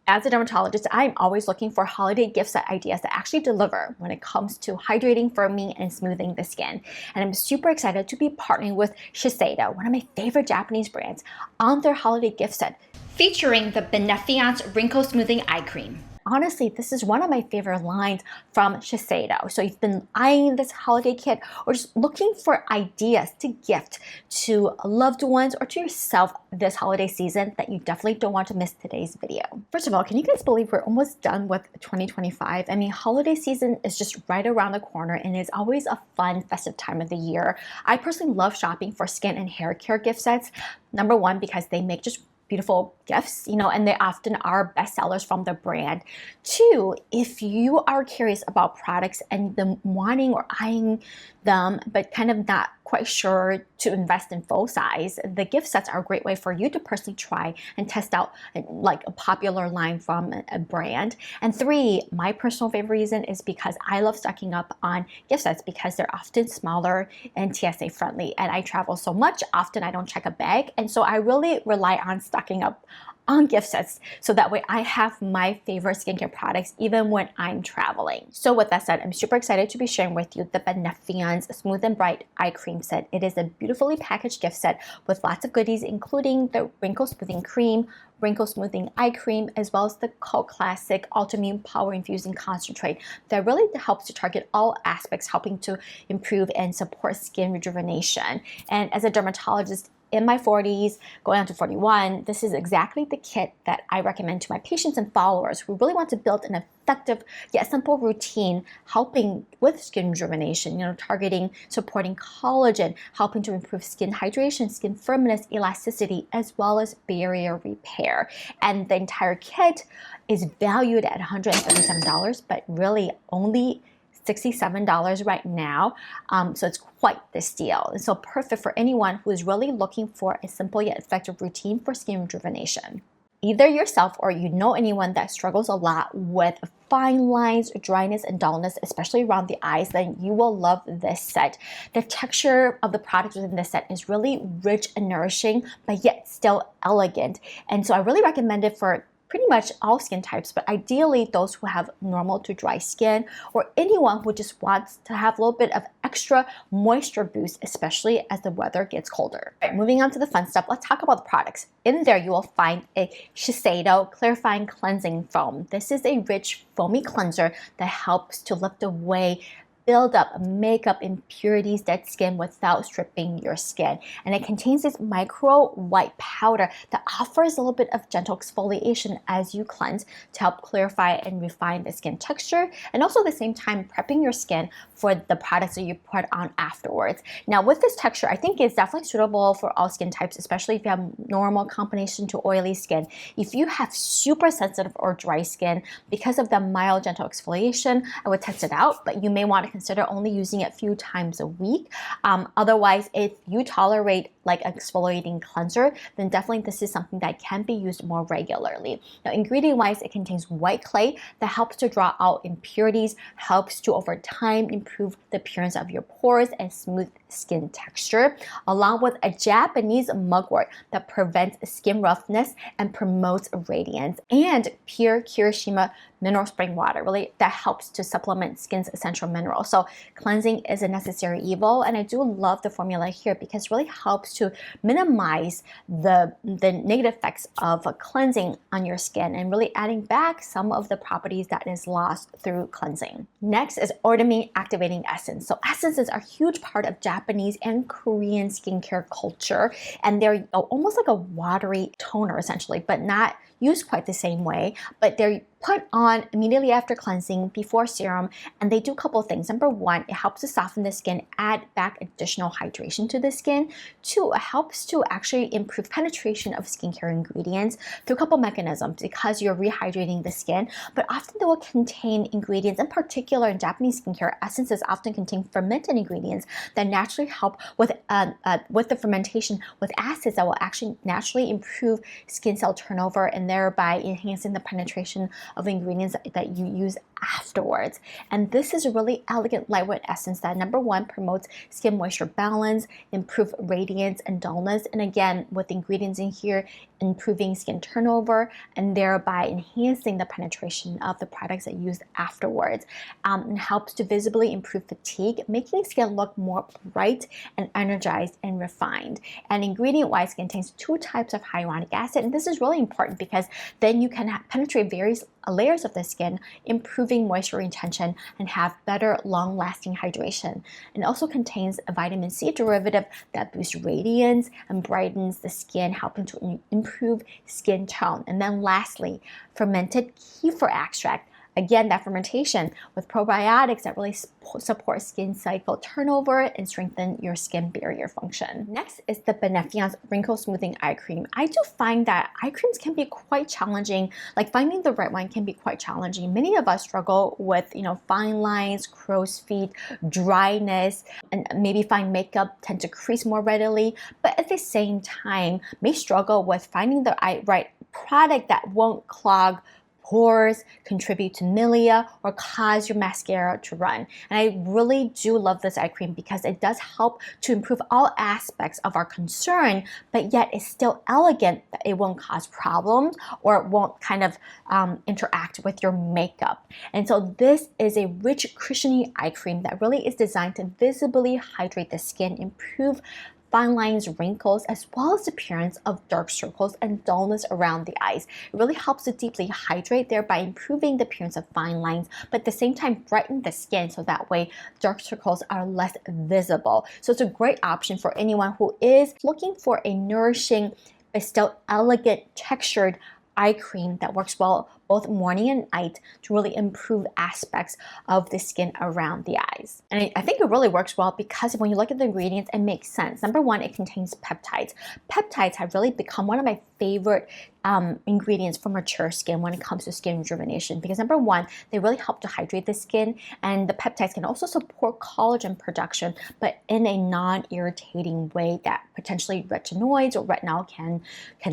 As a dermatologist, I'm always looking for holiday gift set ideas that actually deliver when it comes to hydrating, firming, and smoothing the skin. And I'm super excited to be partnering with Shiseido, one of my favorite Japanese brands, on their holiday gift set, featuring the Benefiance Wrinkle Smoothing Eye Cream. Honestly, this is one of my favorite lines from Shiseido. So you've been eyeing this holiday kit or just looking for ideas to gift to loved ones or to yourself this holiday season, that you definitely don't want to miss today's video. First of all, can you guys believe we're almost done with 2025? I mean, holiday season is just right around the corner and it's always a fun, festive time of the year. I personally love shopping for skin and hair care gift sets. Number one, because they make just beautiful gifts, and they often are bestsellers from the brand. Two, if you are curious about products and them wanting or eyeing them, but kind of not quite sure to invest in full size, the gift sets are a great way for you to personally try and test out like a popular line from a brand. And three, my personal favorite reason is because I love stocking up on gift sets because they're often smaller and TSA friendly. And I travel so much, often I don't check a bag. And so I really rely on stocking up on gift sets so that way I have my favorite skincare products even when I'm traveling. So with that said, I'm super excited to be sharing with you the Benefiance Smooth and Bright Eye Cream Set. It is a beautifully packaged gift set with lots of goodies, including the Wrinkle Smoothing Cream, Wrinkle Smoothing Eye Cream, as well as the cult classic Ultimune Power Infusing Concentrate that really helps to target all aspects, helping to improve and support skin rejuvenation. And as a dermatologist in my 40s, going on to 41, this is exactly the kit that I recommend to my patients and followers who really want to build an effective yet simple routine, helping with skin rejuvenation, targeting, supporting collagen, helping to improve skin hydration, skin firmness, elasticity, as well as barrier repair. And the entire kit is valued at $137, but really only $67 right now, so it's quite the steal. And so perfect for anyone who is really looking for a simple yet effective routine for skin rejuvenation. Either yourself or you know anyone that struggles a lot with fine lines, dryness, and dullness, especially around the eyes, then you will love this set. The texture of the product within this set is really rich and nourishing, but yet still elegant. And so I really recommend it for pretty much all skin types, but ideally those who have normal to dry skin or anyone who just wants to have a little bit of extra moisture boost, especially as the weather gets colder. All right, moving on to the fun stuff, let's talk about the products. In there you will find a Shiseido Clarifying Cleansing Foam. This is a rich foamy cleanser that helps to lift away build up makeup, impurities, dead skin without stripping your skin. And it contains this micro white powder that offers a little bit of gentle exfoliation as you cleanse to help clarify and refine the skin texture, and also at the same time prepping your skin for the products that you put on afterwards. Now with this texture, I think it's definitely suitable for all skin types, especially if you have normal combination to oily skin. If you have super sensitive or dry skin, because of the mild gentle exfoliation, I would test it out, but you may want to consider only using it a few times a week. Otherwise, if you tolerate like exfoliating cleanser, then definitely this is something that can be used more regularly. Now, ingredient-wise, it contains white clay that helps to draw out impurities, helps to over time improve the appearance of your pores and smooth skin texture, along with a Japanese mugwort that prevents skin roughness and promotes radiance, and pure Kirishima mineral spring water, really that helps to supplement skin's essential minerals. So cleansing is a necessary evil, and I do love the formula here because it really helps to minimize the negative effects of cleansing on your skin and really adding back some of the properties that is lost through cleansing. Next is Eudermine Activating Essence. So essences are a huge part of Japanese and Korean skincare culture, and they're almost like a watery toner essentially, but not used quite the same way, but they're put on immediately after cleansing, before serum, and they do a couple of things. Number one, it helps to soften the skin, add back additional hydration to the skin. Two, it helps to actually improve penetration of skincare ingredients through a couple mechanisms because you're rehydrating the skin, but often they will contain ingredients, in particular in Japanese skincare, essences often contain fermented ingredients that naturally help with the fermentation with acids that will actually naturally improve skin cell turnover and thereby enhancing the penetration of ingredients that you use afterwards. And this is a really elegant lightweight essence that number one promotes skin moisture balance, improve radiance and dullness, and again with the ingredients in here improving skin turnover and thereby enhancing the penetration of the products that you use afterwards. And helps to visibly improve fatigue, making skin look more bright and energized and refined. And ingredient wise, it contains 2 types of hyaluronic acid, and this is really important because then you can penetrate various layers of the skin, improving moisture retention and have better long-lasting hydration. It also contains a vitamin C derivative that boosts radiance and brightens the skin, helping to improve skin tone. And then lastly, fermented kefir extract. Again, that fermentation with probiotics that really support skin cycle turnover and strengthen your skin barrier function. Next is the Benefiance Wrinkle Smoothing Eye Cream. I do find that eye creams can be quite challenging, like finding the right one can be quite challenging. Many of us struggle with, fine lines, crow's feet, dryness, and maybe find makeup tend to crease more readily, but at the same time may struggle with finding the right product that won't clog pores, contribute to milia, or cause your mascara to run. And I really do love this eye cream because it does help to improve all aspects of our concern, but yet it's still elegant that it won't cause problems or it won't kind of interact with your makeup. And so this is a rich, cushiony eye cream that really is designed to visibly hydrate the skin, improve fine lines, wrinkles, as well as the appearance of dark circles and dullness around the eyes. It really helps to deeply hydrate, thereby improving the appearance of fine lines, but at the same time brighten the skin so that way dark circles are less visible. So it's a great option for anyone who is looking for a nourishing but still elegant textured eye cream that works well both morning and night to really improve aspects of the skin around the eyes. And I think it really works well because when you look at the ingredients, it makes sense. Number one, it contains peptides. Peptides have really become one of my favorite ingredients for mature skin when it comes to skin rejuvenation because number one, they really help to hydrate the skin, and the peptides can also support collagen production, but in a non-irritating way that potentially retinoids or retinol can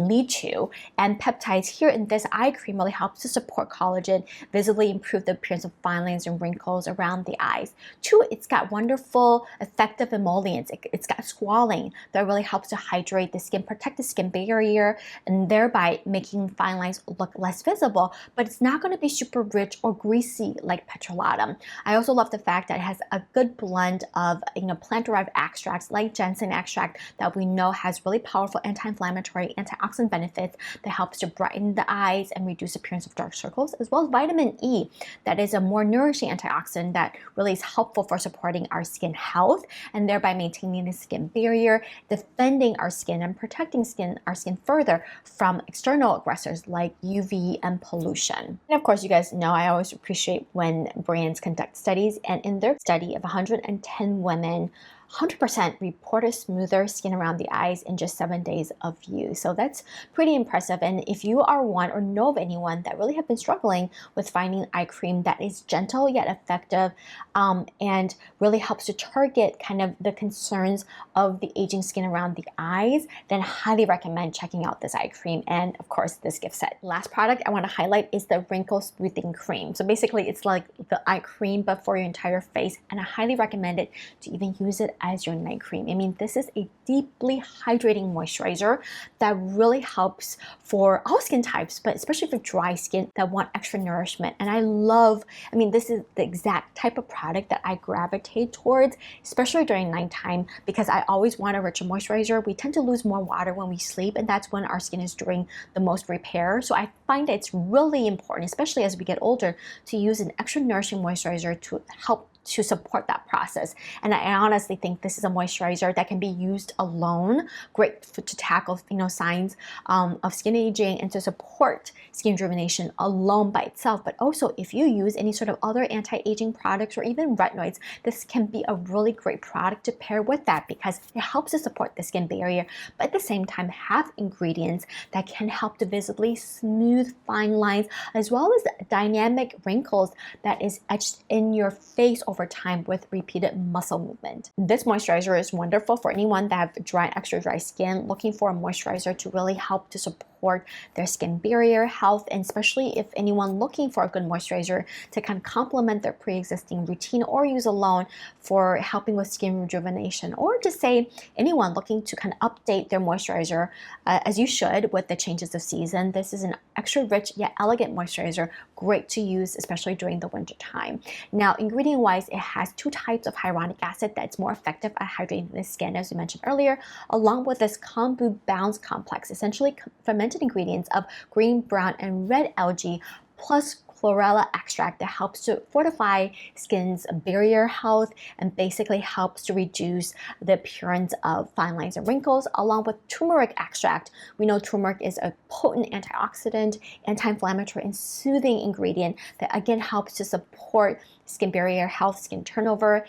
lead to. And peptides here in this eye cream really helps to support collagen, visibly improve the appearance of fine lines and wrinkles around the eyes. Two, it's got wonderful effective emollients. It's got squalane that really helps to hydrate the skin, protect the skin barrier, and thereby making fine lines look less visible, but it's not going to be super rich or greasy like petrolatum. I also love the fact that it has a good blend of plant-derived extracts like ginseng extract that we know has really powerful anti-inflammatory, antioxidant benefits that helps to brighten the eyes and reduce appearance of dark circles, as well as vitamin E that is a more nourishing antioxidant that really is helpful for supporting our skin health and thereby maintaining the skin barrier, defending our skin and protecting our skin further from external aggressors like UV and pollution. And of course, you guys know I always appreciate when brands conduct studies, and in their study of 110 women, 100% reported smoother skin around the eyes in just 7 days of use. So that's pretty impressive. And if you are one or know of anyone that really have been struggling with finding eye cream that is gentle yet effective and really helps to target kind of the concerns of the aging skin around the eyes, then highly recommend checking out this eye cream and of course this gift set. Last product I want to highlight is the Wrinkle Smoothing Cream. So basically it's like the eye cream but for your entire face, and I highly recommend it to even use it as your night cream. I mean, this is a deeply hydrating moisturizer that really helps for all skin types, but especially for dry skin that want extra nourishment. And this is the exact type of product that I gravitate towards, especially during nighttime, because I always want a richer moisturizer. We tend to lose more water when we sleep, and that's when our skin is doing the most repair. So I find that it's really important, especially as we get older, to use an extra nourishing moisturizer to help to support that process. And I honestly think this is a moisturizer that can be used alone, great to tackle signs of skin aging and to support skin rejuvenation alone by itself. But also if you use any sort of other anti-aging products or even retinoids, this can be a really great product to pair with that because it helps to support the skin barrier, but at the same time have ingredients that can help to visibly smooth fine lines as well as dynamic wrinkles that is etched in your face over time with repeated muscle movement. This moisturizer is wonderful for anyone that have extra dry skin, looking for a moisturizer to really help to support support their skin barrier health, and especially if anyone looking for a good moisturizer to kind of complement their pre-existing routine or use alone for helping with skin rejuvenation, or to say anyone looking to kind of update their moisturizer as you should with the changes of season. This is an extra rich yet elegant moisturizer, great to use especially during the winter time. Now, ingredient wise, it has 2 types of hyaluronic acid that's more effective at hydrating the skin, as we mentioned earlier, along with this kombu bounce complex, essentially fermented ingredients of green, brown, and red algae, plus chlorella extract that helps to fortify skin's barrier health and basically helps to reduce the appearance of fine lines and wrinkles, along with turmeric extract. We know turmeric is a potent antioxidant, anti-inflammatory, and soothing ingredient that again helps to support skin barrier health, skin turnover,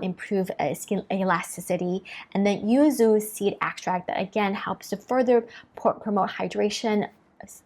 improve skin elasticity. And then yuzu seed extract that again helps to further promote hydration,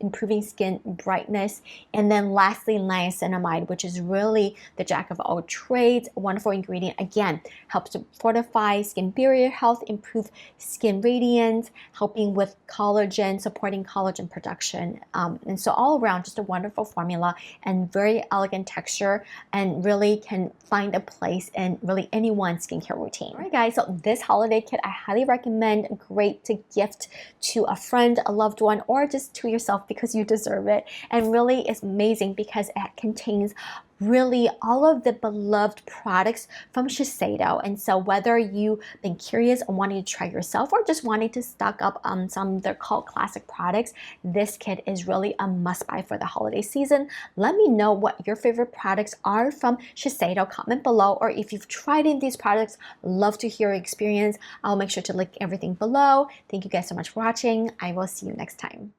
improving skin brightness. And then lastly, niacinamide, which is really the jack of all trades, wonderful ingredient, again helps to fortify skin barrier health, improve skin radiance, helping with collagen, supporting collagen production, and so all around just a wonderful formula and very elegant texture, and really can find a place in really anyone's skincare routine. All right guys, so this holiday kit I highly recommend, great to gift to a friend, a loved one, or just to yourself because you deserve it. And really it's amazing because it contains really all of the beloved products from Shiseido. And so whether you've been curious and wanting to try yourself or just wanting to stock up on some of their cult classic products, this kit is really a must buy for the holiday season. Let me know what your favorite products are from Shiseido. Comment below, or if you've tried in these products, love to hear your experience. I'll make sure to link everything below. Thank you guys so much for watching. I will see you next time.